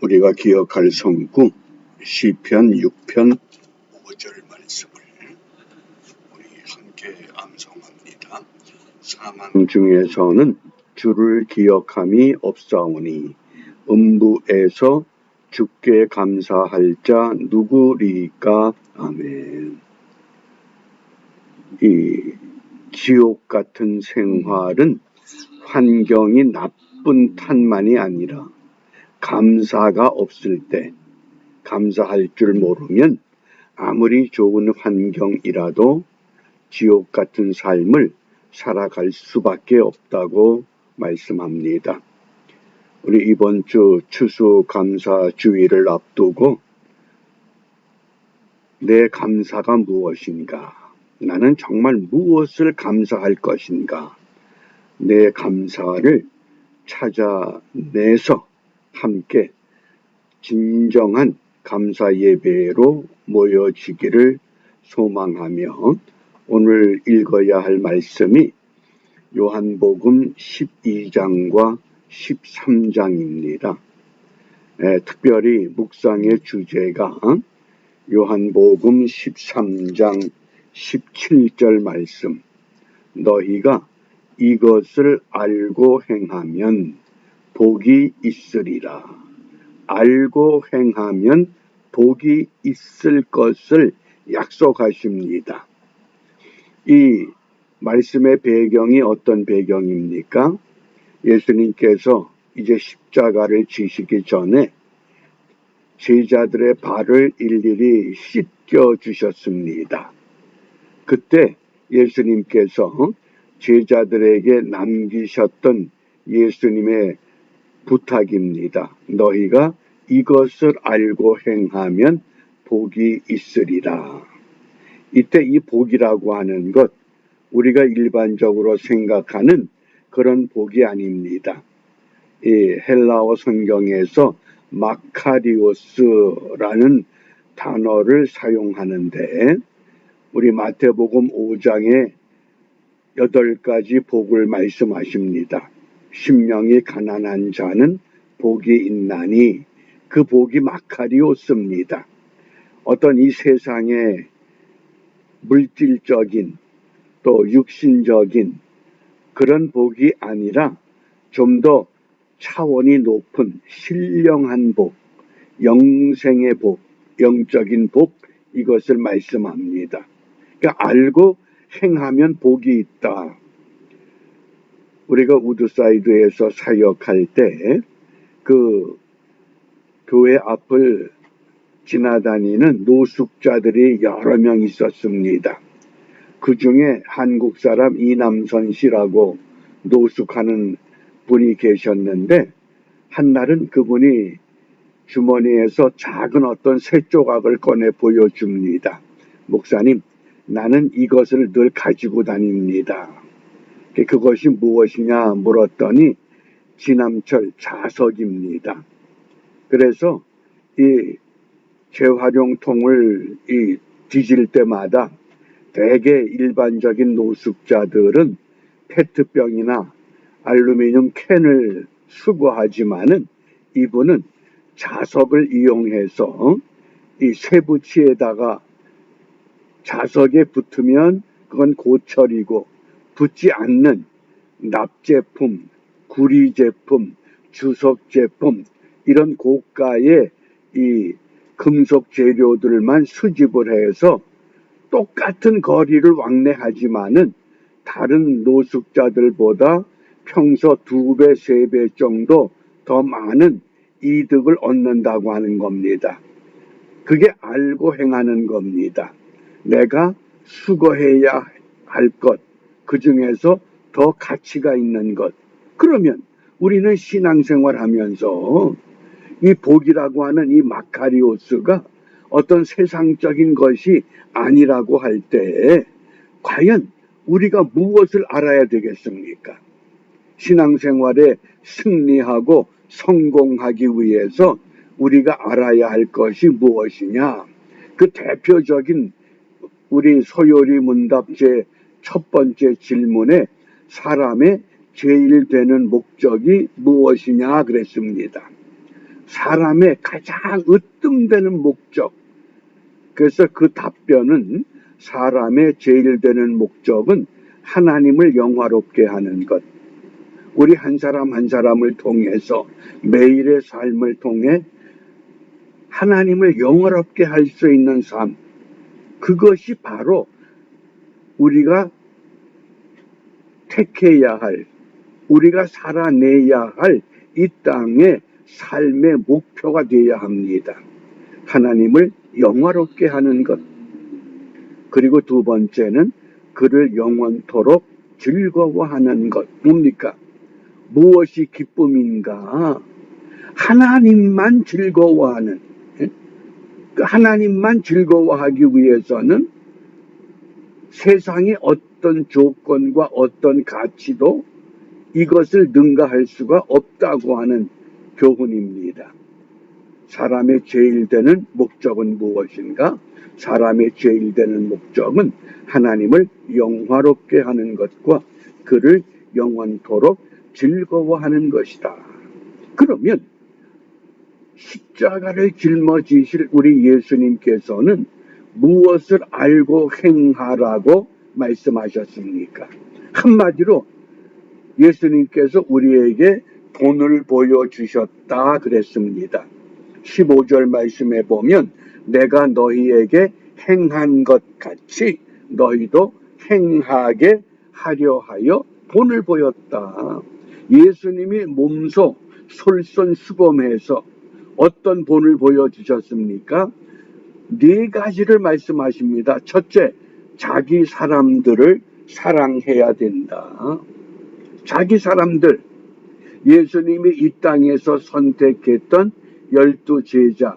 우리가 기억할 성구 시편 6편 5절 말씀을 우리 함께 암송합니다. 사망 중에서는 주를 기억함이 없사오니 음부에서 주께 감사할 자 누구리까. 아멘. 이 지옥 같은 생활은 환경이 나쁜 탓만이 아니라 감사가 없을 때, 감사할 줄 모르면 아무리 좋은 환경이라도 지옥 같은 삶을 살아갈 수밖에 없다고 말씀합니다. 우리 이번 주 추수감사주의를 앞두고 내 감사가 무엇인가? 나는 정말 무엇을 감사할 것인가? 내 감사를 찾아내서 함께 진정한 감사 예배로 모여지기를 소망하며 오늘 읽어야 할 말씀이 요한복음 12장과 13장입니다. 특별히 묵상의 주제가 요한복음 13장 17절 말씀, 너희가 이것을 알고 행하면 복이 있으리라. 알고 행하면 복이 있을 것을 약속하십니다. 이 말씀의 배경이 어떤 배경입니까? 예수님께서 이제 십자가를 지시기 전에 제자들의 발을 일일이 씻겨 주셨습니다. 그때 예수님께서 제자들에게 남기셨던 예수님의 부탁입니다. 너희가 이것을 알고 행하면 복이 있으리라. 이때 이 복이라고 하는 것, 우리가 일반적으로 생각하는 그런 복이 아닙니다. 이 헬라어 성경에서 마카리오스라는 단어를 사용하는데 우리 마태복음 5장에 8가지 복을 말씀하십니다. 심령이 가난한 자는 복이 있나니 그 복이 마카리오스입니다. 어떤 이 세상의 물질적인 또 육신적인 그런 복이 아니라 좀 더 차원이 높은 신령한 복, 영생의 복, 영적인 복, 이것을 말씀합니다. 그러니까 알고 행하면 복이 있다. 우리가 우드사이드에서 사역할 때 그 교회 앞을 지나다니는 노숙자들이 여러 명 있었습니다. 그 중에 한국 사람 이남선 씨라고 노숙하는 분이 계셨는데 한날은 그분이 주머니에서 작은 어떤 새 조각을 꺼내 보여줍니다. 목사님, 나는 이것을 늘 가지고 다닙니다. 그것이 무엇이냐 물었더니 지남철 자석입니다. 그래서 이 재활용통을 뒤질 때마다 대개 일반적인 노숙자들은 페트병이나 알루미늄 캔을 수거하지만은 이분은 자석을 이용해서 이 쇠붙이에다가 자석에 붙으면 그건 고철이고 붙지 않는 납제품, 구리제품, 주석제품 이런 고가의 이 금속 재료들만 수집을 해서 똑같은 거리를 왕래하지만은 다른 노숙자들보다 평소 2배, 3배 정도 더 많은 이득을 얻는다고 하는 겁니다. 그게 알고 행하는 겁니다. 내가 수거해야 할 것, 그 중에서 더 가치가 있는 것. 그러면 우리는 신앙생활 하면서 이 복이라고 하는 이 마카리오스가 어떤 세상적인 것이 아니라고 할 때 과연 우리가 무엇을 알아야 되겠습니까? 신앙생활에 승리하고 성공하기 위해서 우리가 알아야 할 것이 무엇이냐? 그 대표적인 우리 소요리 문답 제 첫 번째 질문에 사람의 제일 되는 목적이 무엇이냐 그랬습니다. 사람의 가장 으뜸되는 목적. 그래서 그 답변은 사람의 제일 되는 목적은 하나님을 영화롭게 하는 것. 우리 한 사람 한 사람을 통해서 매일의 삶을 통해 하나님을 영화롭게 할 수 있는 삶. 그것이 바로 우리가 택해야 할, 우리가 살아내야 할 이 땅의 삶의 목표가 되어야 합니다. 하나님을 영화롭게 하는 것. 그리고 두 번째는 그를 영원토록 즐거워하는 것. 뭡니까? 무엇이 기쁨인가? 하나님만 즐거워하는, 하나님만 즐거워하기 위해서는 세상의 어떤 조건과 어떤 가치도 이것을 능가할 수가 없다고 하는 교훈입니다. 사람의 제일 되는 목적은 무엇인가? 사람의 제일 되는 목적은 하나님을 영화롭게 하는 것과 그를 영원토록 즐거워하는 것이다. 그러면 십자가를 짊어지실 우리 예수님께서는 무엇을 알고 행하라고 말씀하셨습니까? 한마디로 예수님께서 우리에게 본을 보여주셨다 그랬습니다. 15절 말씀에 보면 내가 너희에게 행한 것 같이 너희도 행하게 하려 하여 본을 보였다. 예수님이 몸소 솔선수범해서 어떤 본을 보여주셨습니까? 네 가지를 말씀하십니다. 첫째, 자기 사람들을 사랑해야 된다. 자기 사람들, 예수님이 이 땅에서 선택했던 12제자,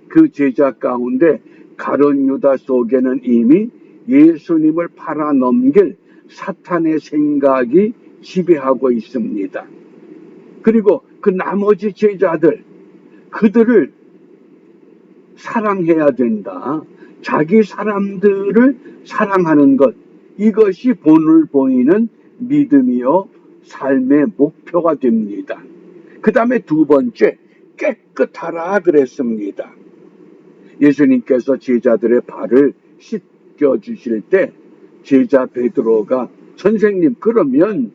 그 제자 가운데 가룟 유다 속에는 이미 예수님을 팔아넘길 사탄의 생각이 지배하고 있습니다. 그리고 그 나머지 제자들, 그들을 사랑해야 된다. 자기 사람들을 사랑하는 것, 이것이 본을 보이는 믿음이요 삶의 목표가 됩니다. 그 다음에 두 번째, 깨끗하라 그랬습니다. 예수님께서 제자들의 발을 씻겨주실 때 제자 베드로가 선생님, 그러면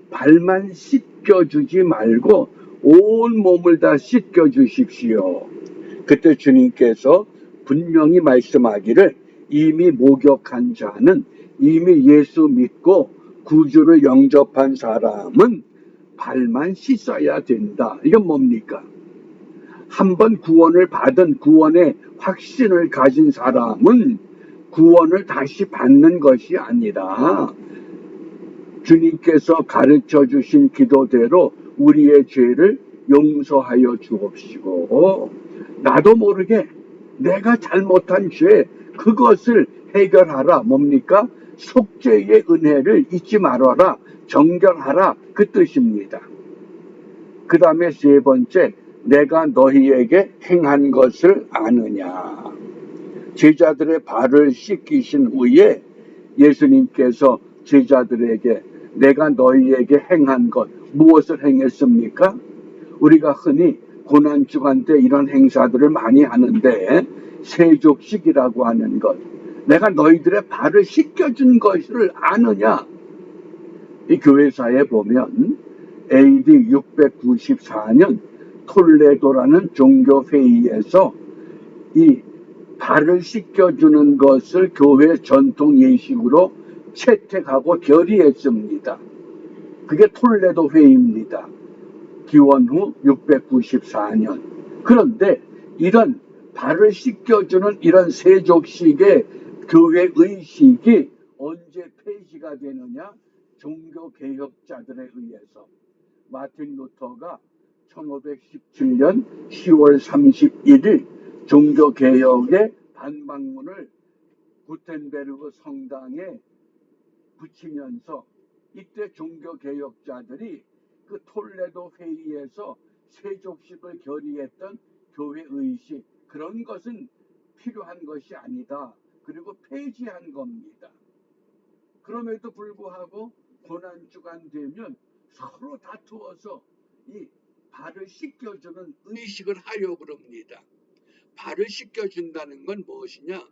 발만 씻겨주지 말고 온 몸을 다 씻겨주십시오. 그때 주님께서 분명히 말씀하기를 이미 목욕한 자는, 이미 예수 믿고 구주를 영접한 사람은 발만 씻어야 된다. 이건 뭡니까? 한번 구원을 받은 구원의 확신을 가진 사람은 구원을 다시 받는 것이 아니라 주님께서 가르쳐 주신 기도대로 우리의 죄를 용서하여 주옵시고 나도 모르게 내가 잘못한 죄 그것을 해결하라. 뭡니까? 속죄의 은혜를 잊지 말아라. 정결하라. 그 뜻입니다. 그 다음에 세 번째, 내가 너희에게 행한 것을 아느냐. 제자들의 발을 씻기신 후에 예수님께서 제자들에게 내가 너희에게 행한 것, 무엇을 행했습니까? 우리가 흔히 고난주간 때 이런 행사들을 많이 하는데 세족식이라고 하는 것, 내가 너희들의 발을 씻겨준 것을 아느냐. 이 교회사에 보면 AD 694년 톨레도라는 종교회의에서 이 발을 씻겨주는 것을 교회 전통 예식으로 채택하고 결의했습니다. 그게 톨레도 회의입니다. 기원 후 694년. 그런데 이런 발을 씻겨주는 이런 세족식의 교회 의식이 언제 폐지가 되느냐? 종교개혁자들에 의해서. 마틴 루터가 1517년 10월 31일 종교개혁의 반박문을 구텐베르그 성당에 붙이면서 이때 종교개혁자들이 그 톨레도 회의에서 세족식을 결의했던 교회 의식, 그런 것은 필요한 것이 아니다. 그리고 폐지한 겁니다. 그럼에도 불구하고 고난주간 되면 서로 다투어서 이 발을 씻겨주는 의식을 하려고 그럽니다. 발을 씻겨준다는 건 무엇이냐?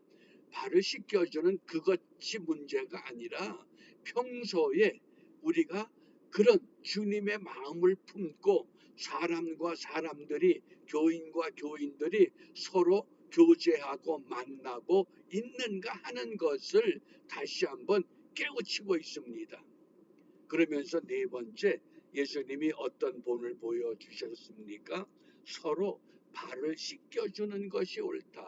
발을 씻겨주는 그것이 문제가 아니라 평소에 우리가 그런 주님의 마음을 품고 사람과 사람들이, 교인과 교인들이 서로 교제하고 만나고 있는가 하는 것을 다시 한번 깨우치고 있습니다. 그러면서 네 번째, 예수님이 어떤 본을 보여주셨습니까? 서로 발을 씻겨주는 것이 옳다.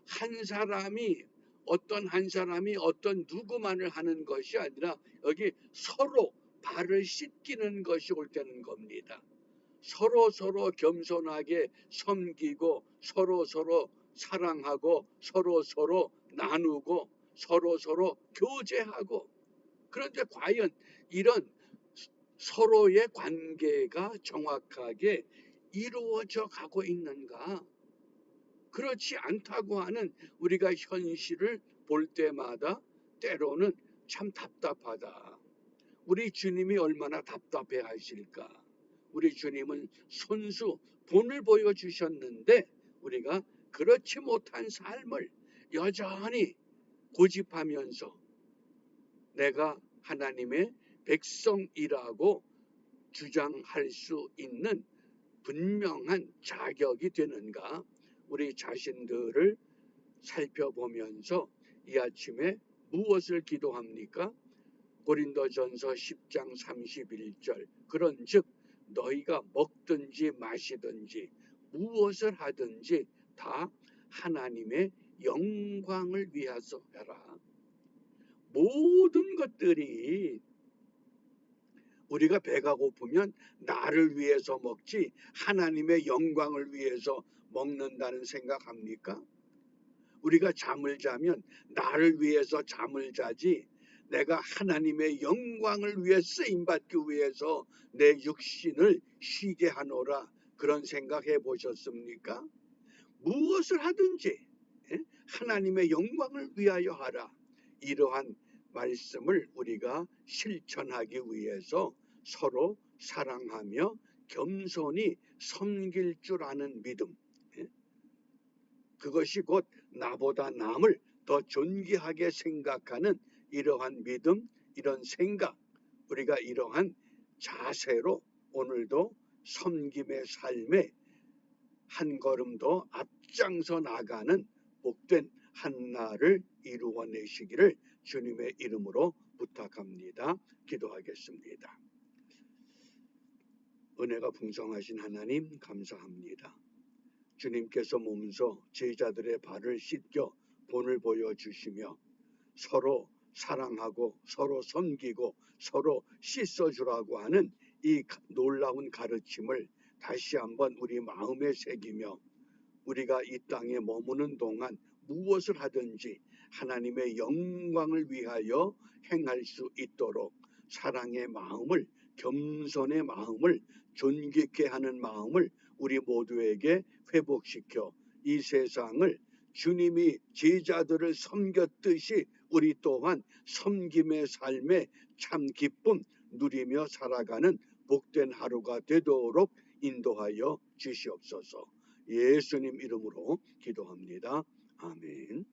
한 사람이 어떤 누구만을 하는 것이 아니라 여기 서로 발을 씻기는 것이 옳다는 겁니다. 서로 겸손하게 섬기고 서로 사랑하고 서로 나누고 서로 교제하고, 그런데 과연 이런 서로의 관계가 정확하게 이루어져 가고 있는가? 그렇지 않다고 하는 우리가 현실을 볼 때마다 때로는 참 답답하다. 우리 주님이 얼마나 답답해 하실까? 우리 주님은 손수 본을 보여주셨는데 우리가 그렇지 못한 삶을 여전히 고집하면서 내가 하나님의 백성이라고 주장할 수 있는 분명한 자격이 되는가? 우리 자신들을 살펴보면서 이 아침에 무엇을 기도합니까? 고린도전서 10장 31절, 그런즉 너희가 먹든지 마시든지 무엇을 하든지 다 하나님의 영광을 위하여 해라. 모든 것들이 우리가 배가 고프면 나를 위해서 먹지 하나님의 영광을 위해서 먹는다는 생각합니까? 우리가 잠을 자면 나를 위해서 잠을 자지 내가 하나님의 영광을 위해 쓰임받기 위해서 내 육신을 쉬게 하노라, 그런 생각해 보셨습니까? 무엇을 하든지 하나님의 영광을 위하여 하라. 이러한 말씀을 우리가 실천하기 위해서 서로 사랑하며 겸손히 섬길 줄 아는 믿음, 그것이 곧 나보다 남을 더 존귀하게 생각하는 이러한 믿음, 이런 생각, 우리가 이러한 자세로 오늘도 섬김의 삶에 한 걸음 더 앞장서 나가는 복된 한날을 이루어내시기를 주님의 이름으로 부탁합니다. 기도하겠습니다. 은혜가 풍성하신 하나님 감사합니다. 주님께서 몸소 제자들의 발을 씻겨 본을 보여주시며 서로 사랑하고 서로 섬기고 서로 씻어주라고 하는 이 놀라운 가르침을 다시 한번 우리 마음에 새기며 우리가 이 땅에 머무는 동안 무엇을 하든지 하나님의 영광을 위하여 행할 수 있도록 사랑의 마음을, 겸손의 마음을, 존귀케 하는 마음을 우리 모두에게 회복시켜 이 세상을 주님이 제자들을 섬겼듯이 우리 또한 섬김의 삶에 참 기쁨 누리며 살아가는 복된 하루가 되도록 인도하여 주시옵소서. 예수님 이름으로 기도합니다. 아멘.